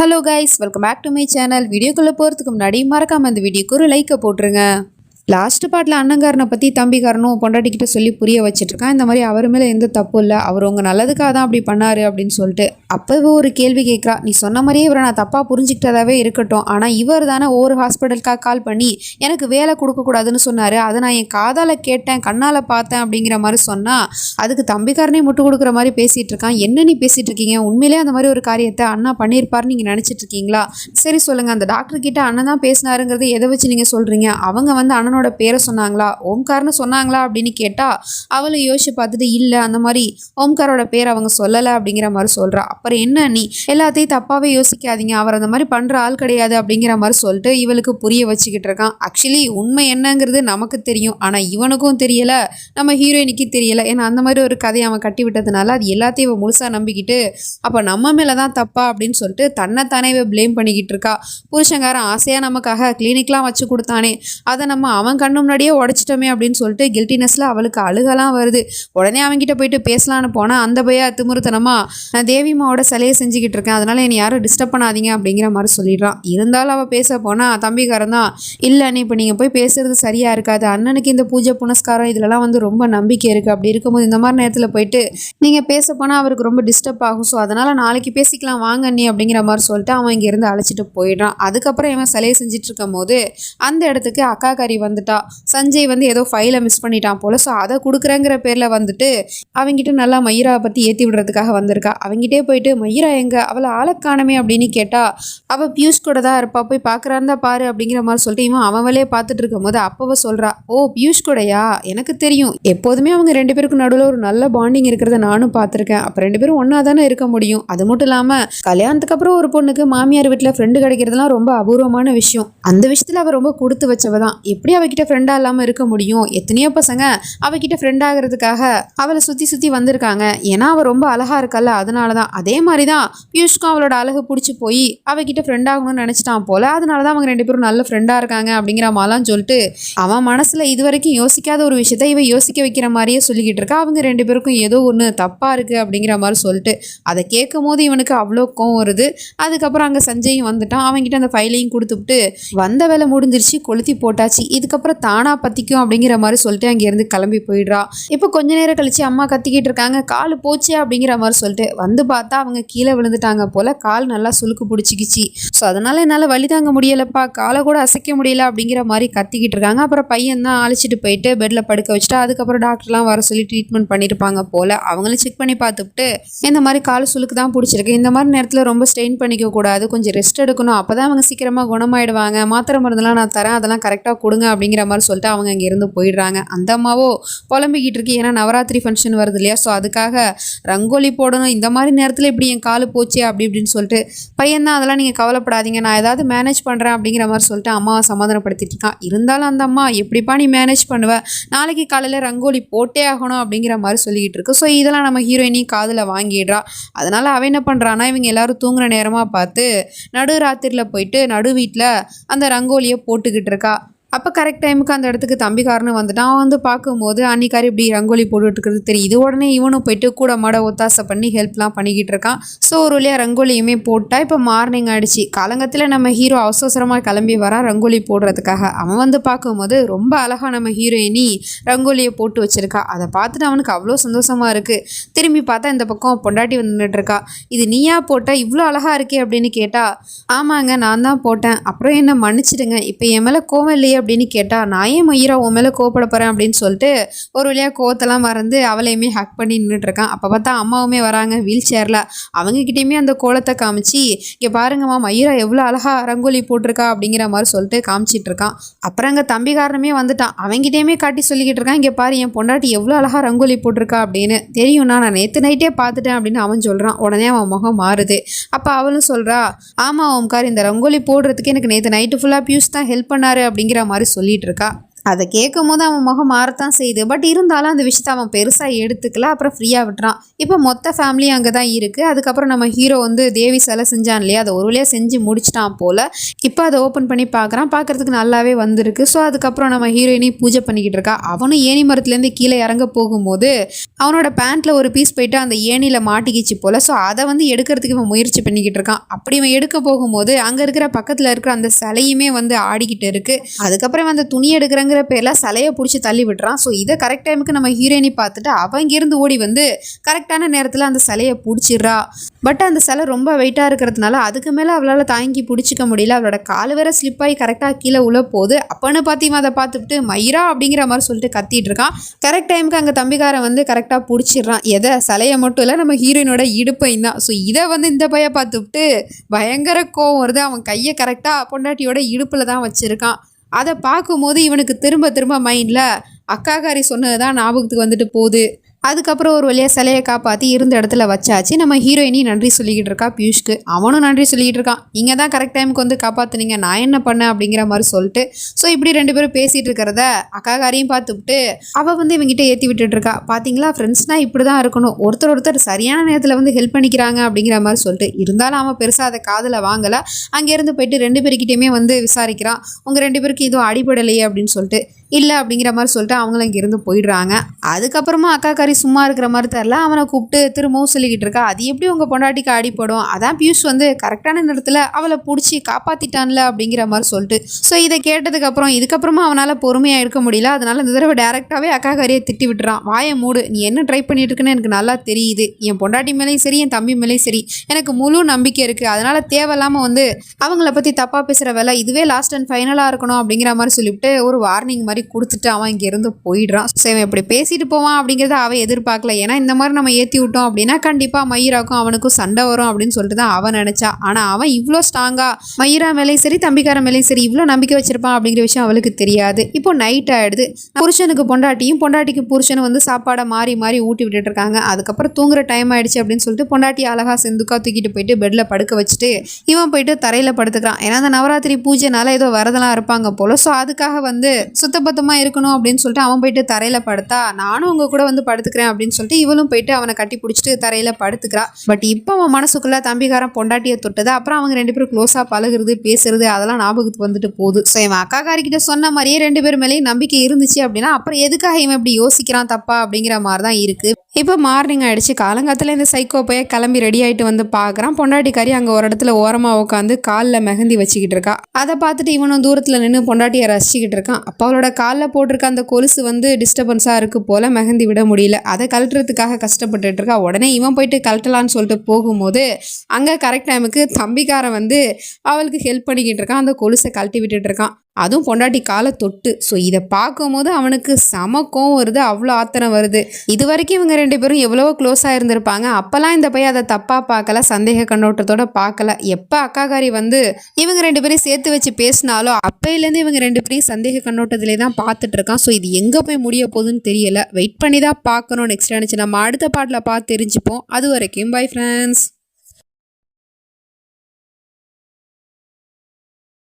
Hello guys, welcome back to my channel. வீடியோக்குள்ளே போகிறதுக்கு முன்னாடி மறக்காமல் இந்த வீடியோக்கு ஒரு லைக்கை போட்டுருங்க. லாஸ்ட் பாட்டில் அண்ணங்காரனை பற்றி தம்பிக்காரனும் பொண்டாட்டிக்கிட்ட சொல்லி புரிய வச்சுட்ருக்கான். இந்த மாதிரி அவர் மேலே எந்த தப்பும் இல்லை, அவர் உங்கள் நல்லதுக்காக தான் அப்படி பண்ணார் அப்படின்னு சொல்லிட்டு. அப்போ ஒரு கேள்வி கேட்குறா, நீ சொன்ன மாதிரியே இவரை நான் தப்பாக புரிஞ்சுக்கிட்டதாவே இருக்கட்டும், ஆனால் இவர் தானே ஒவ்வொரு ஹாஸ்பிட்டலுக்காக கால் பண்ணி எனக்கு வேலை கொடுக்கக்கூடாதுன்னு சொன்னார், அதை நான் என் காதால் கேட்டேன், கண்ணால் பார்த்தேன் அப்படிங்கிற மாதிரி சொன்னால் அதுக்கு தம்பிக்காரனே முட்டு கொடுக்குற மாதிரி பேசிகிட்டு இருக்கான். என்ன நீ பேசிகிட்டு இருக்கீங்க? உண்மையிலே அந்த மாதிரி ஒரு காரியத்தை அண்ணா பண்ணியிருப்பாருன்னு நீங்கள் நினச்சிட்டு இருக்கீங்களா? சரி சொல்லுங்கள், அந்த டாக்டர் கிட்ட அண்ணன் தான் பேசினாருங்கிறது எதை வச்சு நீங்கள் சொல்கிறீங்க? அவங்க வந்து அண்ணனோட பேரை சொன்னாங்களா, ஓம்கார்னு சொன்னாங்களா அப்படின்னு கேட்டா அவளும் யோசிச்சு பார்த்துட்டு இல்லை, அந்த மாதிரி ஓம்காரோட பேர் அவங்க சொல்லலை அப்படிங்கிற மாதிரி சொல்றா. அப்புறம் என்ன, நீ எல்லாத்தையும் தப்பாவே யோசிக்காதீங்க, அவர் அந்த மாதிரி பண்ற ஆள் கிடையாது அப்படிங்கிற மாதிரி சொல்லிட்டு இவளுக்கு புரிய வச்சுக்கிட்டு இருக்கான். ஆக்சுவலி உண்மை என்னங்கிறது நமக்கு தெரியும், ஆனா இவனுக்கும் தெரியல, நம்ம ஹீரோயினுக்கு தெரியல. ஏன்னா அந்த மாதிரி ஒரு கதையை அவன் கட்டி விட்டதுனால அது எல்லாத்தையும் இவன் முழுசா நம்பிக்கிட்டு அப்ப நம்ம மேலதான் தப்பா அப்படின்னு சொல்லிட்டு தன்னைத்தானே பிளேம் பண்ணிக்கிட்டு இருக்கா. புருஷங்காரன் ஆசையா நமக்காக கிளினிக்லாம் வச்சு கொடுத்தானே, அதை நம்ம அவன் கண்ணு முன்னாடியே உடைச்சிட்டோமே அப்படின்னு சொல்லிட்டு கில்ட்டினஸ்ல அவளுக்கு அழுகலாம் வருது. உடனே அவன்கிட்ட போயிட்டு பேசலான்னு போனா அந்த பையா திமிருத்தனமா, நான் தேவிமாவோட சிலையை செஞ்சுக்கிட்டு இருக்கேன், அதனால என்னை யாரும் டிஸ்டர்ப் பண்ணாதீங்க அப்படிங்கிற மாதிரி சொல்லிடுறான். இருந்தாலும் அவள் பேச போனா தம்பிக்காரன் தான், இல்லை நீ இப்போ நீங்கள் போய் பேசுறது சரியா இருக்காது, அண்ணனுக்கு இந்த பூஜை புனஸ்காரம் இதுலலாம் வந்து ரொம்ப நம்பிக்கை இருக்குது, அப்படி இருக்கும்போது இந்த மாதிரி நேரத்தில் போயிட்டு நீங்கள் பேச போனால் அவருக்கு ரொம்ப டிஸ்டர்ப் ஆகும், ஸோ அதனால் நாளைக்கு பேசிக்கலாம் வாங்க நீ அப்படிங்கிற மாதிரி சொல்லிட்டு அவன் இங்கேருந்து அழைச்சிட்டு போயிடுறான். அதுக்கப்புறம் இவன் சிலையை செஞ்சுட்டு இருக்கும் போது அந்த இடத்துக்கு அக்கா கறி வந்துட்டா. சஞ்சய் வந்து ஏதோ ஃபைலை மிஸ் பண்ணிட்டான் போல, ஸோ அதை கொடுக்குறேங்கிற பேரில் வந்துட்டு அவங்ககிட்ட நல்லா மயிராவை பற்றி ஏற்றி விடுறதுக்காக வந்திருக்கா. அவங்ககிட்டே போயிட்டு மயிரா எங்க, அவளை ஆளக்கானமே அப்படின்னு கேட்டா அவள் பியூஷ் கூட தான் இருப்பா, போய் பார்க்குறாருந்தா பாரு அப்படிங்கிற மாதிரி சொல்லிட்டு இவன் அவளே பார்த்துட்டு இருக்கும் போது அப்பவ சொல்கிறா, ஓ பியூஷ் கூடயா, எனக்கு தெரியும், எப்போதுமே அவங்க ரெண்டு பேருக்கும் நடுவில் ஒரு நல்ல பாண்டிங் இருக்கிறத நானும் பார்த்துருக்கேன், அப்போ ரெண்டு பேரும் ஒன்றா தானே இருக்க முடியும், அது மட்டும் இல்லாமல் கல்யாணத்துக்கு அப்புறம் ஒரு பொண்ணுக்கு மாமியார் வீட்டில் ஃப்ரெண்டு கிடைக்கிறதுலாம் ரொம்ப அபூர்வமான விஷயம், அந்த விஷயத்தில் அவள் ரொம்ப கொடுத்து வச்சவ தான், எப்படி அவகிட்ட ஃப்ரெண்டாக இல்லாமல் இருக்க முடியும், எத்தனையோ பசங்க அவகிட்ட ஃப்ரெண்ட் ஆகிறதுக்காக அவளை சுற்றி சுற்றி வந்திருக்காங்க, ஏன்னா அவள் ரொம்ப அழகா இருக்கல்ல, அதனால தான். அதே மாதிரி தான் பியூஷ்க்கும் அவளோட அழகு பிடிச்சி போய் அவகிட்ட ஃப்ரெண்ட் ஆகணும்னு நினச்சிட்டான் போல, அதனால தான் அவங்க ரெண்டு பேரும் நல்ல ஃப்ரெண்டாக இருக்காங்க அப்படிங்கிற மாதிரிலாம் சொல்லிட்டு அவன் மனசில் இது வரைக்கும் யோசிக்காத ஒரு விஷயத்த இவ யோசிக்க வைக்கிற மாதிரியே சொல்லிக்கிட்டு இருக்கா. அவங்க ரெண்டு பேருக்கும் ஏதோ ஒன்று தப்பாக இருக்குது அப்படிங்கிற மாதிரி சொல்லிட்டு அதை கேட்கும் போது இவனுக்கு அவ்வளோ கோவம் வருது. அதுக்கப்புறம் அங்கே சஞ்சயும் வந்துட்டான், அவங்ககிட்ட அந்த ஃபைலையும் கொடுத்துட்டு வந்த வேலை முடிஞ்சிருச்சு, கொளுத்தி போட்டாச்சு, இதுக்கப்புறம் தானா பற்றிக்கும் அப்படிங்கிற மாதிரி சொல்லிட்டு அங்கேருந்து கிளம்பி போயிடுறா. இப்போ கொஞ்ச நேரம் கழிச்சு அம்மா கத்திக்கிட்டு இருக்காங்க, கால் போச்சு அப்படிங்கிற மாதிரி சொல்லிட்டு வந்து பார்த்தா அவங்க கீழே விழுந்துட்டாங்க போல, கால் நல்லா சுளுக்கு பிடிச்சிக்கிச்சு, ஸோ அதனால என்னால் வலி தாங்க முடியலப்பா, காலை கூட அசைக்க முடியல அப்படிங்கிற மாதிரி கத்திக்கிட்டு இருக்காங்க. அப்புறம் பையன் தான் அழைச்சிட்டு போயிட்டு பெட்டில் படுக்க வச்சுட்டு அதுக்கப்புறம் டாக்டர்லாம் வர சொல்லி ட்ரீட்மெண்ட் பண்ணியிருப்பாங்க போல, அவங்களும் செக் பண்ணி பார்த்துட்டு இந்த மாதிரி கால் சுளுக்கு தான் பிடிச்சிருக்கு, இந்த மாதிரி நேரத்தில் ரொம்ப ஸ்ட்ரெயின் பண்ணிக்க கூடாது, கொஞ்சம் ரெஸ்ட் எடுக்கணும், அப்போ தான் அவங்க சீக்கிரமாக குணமாயிடுவாங்க, மாத்திரை மருந்தெல்லாம் நான் தரேன், அதெல்லாம் கரெக்டாக கொடுங்க அப்படிங்கிற மாதிரி சொல்லிட்டு அவங்க அங்கே இருந்து போயிடுறாங்க. அந்த அம்மாவோ புலம்பிக்கிட்டு இருக்கு, ஏன்னா நவராத்திரி ஃபங்க்ஷன் வருது இல்லையா, ஸோ அதுக்காக ரங்கோலி போடணும், இந்த மாதிரி நேரத்தில் இப்படி என் காலு போச்சு அப்படி இப்படின்னு சொல்லிட்டு பையன் தான் அதெல்லாம் நீங்கள் கவலைப்படாதீங்க, நான் ஏதாவது மேனேஜ் பண்ணுறேன் அப்படிங்கிற மாதிரி சொல்லிட்டு அம்மாவை சமாதானப்படுத்திட்டு இருக்கான். இருந்தாலும் அந்த அம்மா எப்படிப்பா நீ மேனேஜ் பண்ணுவேன், நாளைக்கு காலையில் ரங்கோலி போட்டே ஆகணும் அப்படிங்கிற மாதிரி சொல்லிக்கிட்டு இருக்கு. ஸோ இதெல்லாம் நம்ம ஹீரோயினி காதில் வாங்கிடுறா. அதனால அவன் என்ன பண்ணுறான்னா, இவங்க எல்லாரும் தூங்குற நேரமாக பார்த்து நடு ராத்திரியில் போயிட்டு நடு வீட்டில் அந்த ரங்கோலியை போட்டுக்கிட்டு இருக்கா. அப்போ கரெக்ட் டைமுக்கு அந்த இடத்துக்கு தம்பிக்காரனு வந்துட்டான். அவன் வந்து பார்க்கும்போது அன்னிக்காரி இப்படி ரங்கோலி போட்டுட்டு இருக்கிறது தெரியுது. உடனே இவனும் போயிட்டு கூட மாட ஒத்தாசை பண்ணி ஹெல்ப்லாம் பண்ணிக்கிட்டு இருக்கான். ஸோ ஒரு வழியாக ரங்கோலியுமே போட்டா. இப்போ மார்னிங் ஆகிடுச்சு. காலங்கத்தில் நம்ம ஹீரோ அவசரமாக கிளம்பி வரான் ரங்கோலி போடுறதுக்காக. அவன் வந்து பார்க்கும்போது ரொம்ப அழகாக நம்ம ஹீரோயினி ரங்கோலியை போட்டு வச்சிருக்கா. அதை பார்த்துட்டு அவனுக்கு அவ்வளோ சந்தோஷமாக இருக்குது. திரும்பி பார்த்தா இந்த பக்கம் பொண்டாட்டி வந்து நின்றுட்டுருக்கா. இது நீயா போட்ட, இவ்வளோ அழகாக இருக்கே அப்படின்னு கேட்டா, ஆமாங்க நான் தான் போட்டேன், அப்புறம் என்ன மன்னிச்சிடுங்க, இப்போ என் மேலே கோவம் இல்லையே அப்படின்னு கேட்டா, நான் ஏன் மயிரா உன் மேலே கோவப்பட போகிறேன் அப்படின்னு சொல்லிட்டு ஒரு வழியாக கோவத்தெல்லாம் மறந்து அவளையுமே ஹக் பண்ணி நின்றுட்டு இருக்கான். அப்போ பார்த்தா அம்மாவுமே வராங்க வீல் சேரில். அவங்ககிட்டயுமே அந்த கோலத்தை காமிச்சு, இங்கே பாருங்கம்மா மயிரா எவ்வளோ அழகா ரங்கோலி போட்டிருக்கா அப்படிங்கிற மாதிரி சொல்லிட்டு காமிச்சிட்டு இருக்கான். அப்புறம் அங்கே தம்பிக்காரனுமே வந்துட்டான். அவங்ககிட்டயுமே காட்டி சொல்லிக்கிட்டு இருக்கான், இங்கே பாரு என் பொண்டாட்டி எவ்வளோ அழகா ரங்கோலி போட்டிருக்கா அப்படின்னு. தெரியும்னா நான் நேற்று நைட்டே பார்த்துட்டேன் அப்படின்னு அவன் சொல்கிறான். உடனே அவன் முகம் மாறுது. அப்போ அவளும் சொல்கிறா, ஆமாம் ஓம்கார், இந்த ரங்கோலி போடுறதுக்கு எனக்கு நேற்று நைட்டு ஃபுல்லாக பியூஷ் தான் ஹெல்ப் பண்ணாரு அப்படிங்கிற மாதிரி சொல்லிட்டு இருக்கா. அதை கேட்கும் போது அவன் முகம் மாறத்தான் செய்யுது. பட் இருந்தாலும் அந்த விஷயத்த அவன் பெருசாக எடுத்துக்கல. அப்புறம் ஃப்ரீயாக விட்டுறான். இப்போ மொத்த ஃபேமிலியும் அங்கே தான் இருக்குது. அதுக்கப்புறம் நம்ம ஹீரோ வந்து தேவி சிலை செஞ்சான் இல்லையா, அதை ஒரு வழியாக செஞ்சு முடிச்சிட்டான் போல். இப்போ அதை ஓப்பன் பண்ணி பார்க்குறான். பார்க்குறதுக்கு நல்லாவே வந்திருக்கு. ஸோ அதுக்கப்புறம் நம்ம ஹீரோயினி பூஜை பண்ணிக்கிட்டு இருக்கா. அவனும் ஏணி மரத்துலேருந்து கீழே இறங்க போகும்போது அவனோட பேண்ட்டில் ஒரு பீஸ் போயிட்டு அந்த ஏணியில் மாட்டிக்கிச்சு போல். ஸோ அதை வந்து எடுக்கிறதுக்கு இவன் முயற்சி பண்ணிக்கிட்டு இருக்கான். அப்படி இவன் எடுக்க போகும்போது அங்கே இருக்கிற பக்கத்தில் இருக்கிற அந்த சிலையுமே வந்து ஆடிக்கிட்டு இருக்குது. அதுக்கப்புறம் அந்த துணி எடுக்கிறங்க பேர்ல சிலையை பிடிச்சி தள்ளி விட்டுறான். ஸோ இதை கரெக்ட் டைமுக்கு நம்ம ஹீரோயினி பார்த்துட்டு அவன் இங்கிருந்து ஓடி வந்து கரெக்டான நேரத்தில் அந்த சிலையை பிடிச்சிடுறா. பட் அந்த சிலை ரொம்ப வெயிட்டாக இருக்கிறதுனால அதுக்கு மேலே அவளால் தாங்கி பிடிச்சிக்க முடியல. அவளோட கால் வேற ஸ்லிப்பாகி கரெக்டாக கீழே உள்ள போகுது. அப்பன்னு பார்த்தீங்கன்னா அதை பார்த்துட்டு மயிரா அப்படிங்கிற மாதிரி சொல்லிட்டு கத்திட்டு இருக்கான். கரெக்ட் டைமுக்கு அங்கே தம்பிக்காரன் வந்து கரெக்டாக பிடிச்சிடுறான். எதை சிலையை மட்டும் இல்லை, நம்ம ஹீரோயினோட இடுப்பையும் தான். ஸோ இதை வந்து இந்த பைய பார்த்துட்டு பயங்கர கோவம் வருது. அவன் கையை கரெக்டாக பொண்டாட்டியோட இடுப்பில் தான் வச்சுருக்கான். அதை பார்க்கும்போது இவனுக்கு திரும்ப திரும்ப மைண்டில் அக்காக்காரி சொன்னது தான் ஞாபகத்துக்கு வந்துட்டு போகுது. அதுக்கப்புறம் ஒரு வழியாக சிலையை காப்பாற்றி இருந்த இடத்துல வச்சாச்சு. நம்ம ஹீரோயினி நன்றி சொல்லிக்கிட்டு இருக்கா பியூஷ்க்கு. அவனும் நன்றி சொல்லிக்கிட்டு இருக்கான். நீங்கள் தான் கரெக்ட் டைமுக்கு வந்து காப்பாற்றுனீங்க, நான் என்ன பண்ணேன் அப்படிங்கிற மாதிரி சொல்லிட்டு. ஸோ இப்படி ரெண்டு பேரும் பேசிகிட்டு இருக்கிறத அக்காக்காரையும் பார்த்துவிட்டு அவள் வந்து இவங்கிட்ட ஏற்றி விட்டுட்டு இருக்கா. பார்த்தீங்களா, ஃப்ரெண்ட்ஸ்னால் இப்படி தான் இருக்கணும், ஒருத்தர் சரியான நேரத்தில் வந்து ஹெல்ப் பண்ணிக்கிறாங்க அப்படிங்கிற மாதிரி சொல்லிட்டு. இருந்தாலும் அவன் பெருசாக அதை காதில் வாங்கலை. அங்கேருந்து போயிட்டு ரெண்டு பேர்கிட்டையுமே வந்து விசாரிக்கிறான். உங்கள் ரெண்டு பேருக்கு இதுவும் அடிபடலையே அப்படின்னு சொல்லிட்டு. இல்லை அப்படிங்கிற மாதிரி சொல்லிட்டு அவங்களும் இங்கேருந்து போயிடுறாங்க. அதுக்கப்புறமா அக்காக்காரி சும்மா இருக்கிற மாதிரி தெரில. அவனை கூப்பிட்டு திரும்பவும் சொல்லிக்கிட்டு இருக்கா, அது எப்படி உங்கள் பொண்டாட்டிக்கு அடிப்படும், அதான் பியூஷ் வந்து கரெக்டான நேரத்தில் அவளை பிடிச்சி காப்பாற்றிட்டான்ல அப்படிங்கிற மாதிரி சொல்லிட்டு. ஸோ இதை கேட்டதுக்கப்புறம் இதுக்கப்புறமா அவனால் பொறுமையாக இருக்க முடியல. அதனால இந்த தடவை டேரெக்டாகவே அக்காக்காரியை திட்டி விட்டுறான். வாயை மூடு, நீ என்ன ட்ரை பண்ணிட்டு இருக்குன்னு எனக்கு நல்லா தெரியுது. என் பொண்டாட்டி மேலேயும் சரி, என் தம்பி மேலேயும் சரி எனக்கு முழு நம்பிக்கை இருக்குது. அதனால் தேவையில்லாமல் வந்து அவங்கள பற்றி தப்பாக பேசுகிற வேலை இதுவே லாஸ்ட் அண்ட் ஃபைனலாக இருக்கணும் அப்படிங்கிற மாதிரி சொல்லிவிட்டு ஒரு வார்னிங் மாதிரி கொடுத்துட்டு அவன் இங்கேருந்து போயிடுறான். ஸோ இவன் இப்படி பேசிட்டு போவான் அப்படிங்கிறத அவன் எதிர்பார்க்கல. ஏன்னா இந்த மாதிரி நம்ம ஏற்றி விட்டோம் அப்படின்னா கண்டிப்பாக மயிராக்கும் அவனுக்கும் சண்டை வரும் அப்படின்னு சொல்லிட்டு தான் அவன் நினச்சா. ஆனால் அவன் இவ்வளோ ஸ்ட்ராங்காக மயிரா மேலேயும் சரி தம்பிக்கார மேலேயும் சரி இவ்வளோ நம்பிக்கை வச்சிருப்பான் அப்படிங்கிற விஷயம் அவளுக்கு தெரியாது. இப்போ நைட் ஆகிடுது. புருஷனுக்கு பொண்டாட்டியும் பொண்டாட்டிக்கு புருஷனும் வந்து சாப்பாடை மாறி மாறி ஊட்டி விட்டுட்டு இருக்காங்க. அதுக்கப்புறம் தூங்குற டைம் ஆயிடுச்சு அப்படின்னு சொல்லிட்டு பொண்டாட்டி அழகா செந்துக்கா தூக்கிட்டு போயிட்டு பெட்டில் படுக்க வச்சுட்டு இவன் போயிட்டு தரையில் படுத்துக்கிறான். ஏன்னா அந்த நவராத்திரி பூஜைனால ஏதோ வரதெல்லாம் இருப்பாங்க போல. ஸோ அதுக்காக வந்து சுத்தபத்தமாக இருக்கணும் அப்படின்னு சொல்லிட்டு அவன் போயிட்டு தரையில் படுத்தா, நானும் உங்க கூட வந்து படுத்துக்கிறேன் அப்படின்னு சொல்லிட்டு இவளும் போயிட்டு அவனை கட்டி பிடிச்சிட்டு தரையில் படுத்துக்கிறா. பட் இப்போ அவன் மனசுக்குள்ள தம்பிக்காரன் பொண்டாட்டியை தொட்டது. அப்புறம் அவங்க ரெண்டு பேரும் க்ளோஸாக பழகுறது பேசுறது அதெல்லாம் ஞாபகத்துக்கு வந்துட்டு போகுது. ஸோ இவன் அக்காக்காரிக்கிட்ட சொன்ன மாதிரியே ரெண்டு பேர் மேலேயும் நம்பிக்கை இருந்துச்சு அப்படின்னா அப்புறம் எதுக்காக இவன் இப்படி யோசிக்கிறான் தப்பா அப்படிங்கிற மாதிரி தான் இருக்கு. இப்போ மார்னிங் ஆகிடுச்சு. காலங்காலத்தில் இந்த சைக்கோ பைய கிளம்பி ரெடி ஆகிட்டு வந்து பார்க்குறான். பொண்டாட்டிக்காரி அங்கே ஒரு இடத்துல ஓரமாக உட்காந்து காலில் மெஹந்தி வச்சுக்கிட்டு இருக்கா. அதை பார்த்துட்டு இவனும் தூரத்தில் நின்று பொண்டாட்டியை ரசிச்சுக்கிட்டு இருக்கான். அப்போ அவளோட காலில் போட்டிருக்க அந்த கொலுசு வந்து டிஸ்டர்பன்ஸாக இருக்குது போல், மெஹந்தி விட முடியல. அதை கழட்டுறதுக்காக கஷ்டப்பட்டுட்டு இருக்கா. உடனே இவன் போயிட்டு கழட்டலான்னு சொல்லிட்டு போகும்போது அங்கே கரெக்ட் டைமுக்கு தம்பிக்காரன் வந்து அவளுக்கு ஹெல்ப் பண்ணிக்கிட்டு இருக்கான். அந்த கொலுசை கழட்டி விட்டுட்டு இருக்கான். அதுவும் பொண்டாட்டி காலை தொட்டு. ஸோ இதை பார்க்கும்போது அவனுக்கு சமக்கம் வருது, அவ்வளோ ஆத்திரம் வருது. இது வரைக்கும் இவங்க ரெண்டு பேரும் எவ்வளவோ க்ளோஸாக இருந்திருப்பாங்க. அப்போல்லாம் இந்த பையன் அதை தப்பாக பார்க்கல, சந்தேக கண்ணோட்டத்தோட பார்க்கல. எப்போ அக்காக்காரி வந்து இவங்க ரெண்டு பேரையும் சேர்த்து வச்சு பேசினாலும் அப்பையிலேருந்து இவங்க ரெண்டு பேரையும் சந்தேக கண்ணோட்டத்திலே தான் பார்த்துட்டு இருக்கான். ஸோ இது எங்கே போய் முடிய போகுதுன்னு தெரியல. வெயிட் பண்ணி தான் பார்க்கணும். நெக்ஸ்ட் நினச்சி நம்ம அடுத்த பாட்டில் பார்த்து தெரிஞ்சுப்போம். அது வரைக்கும் பை ஃப்ரெண்ட்ஸ்.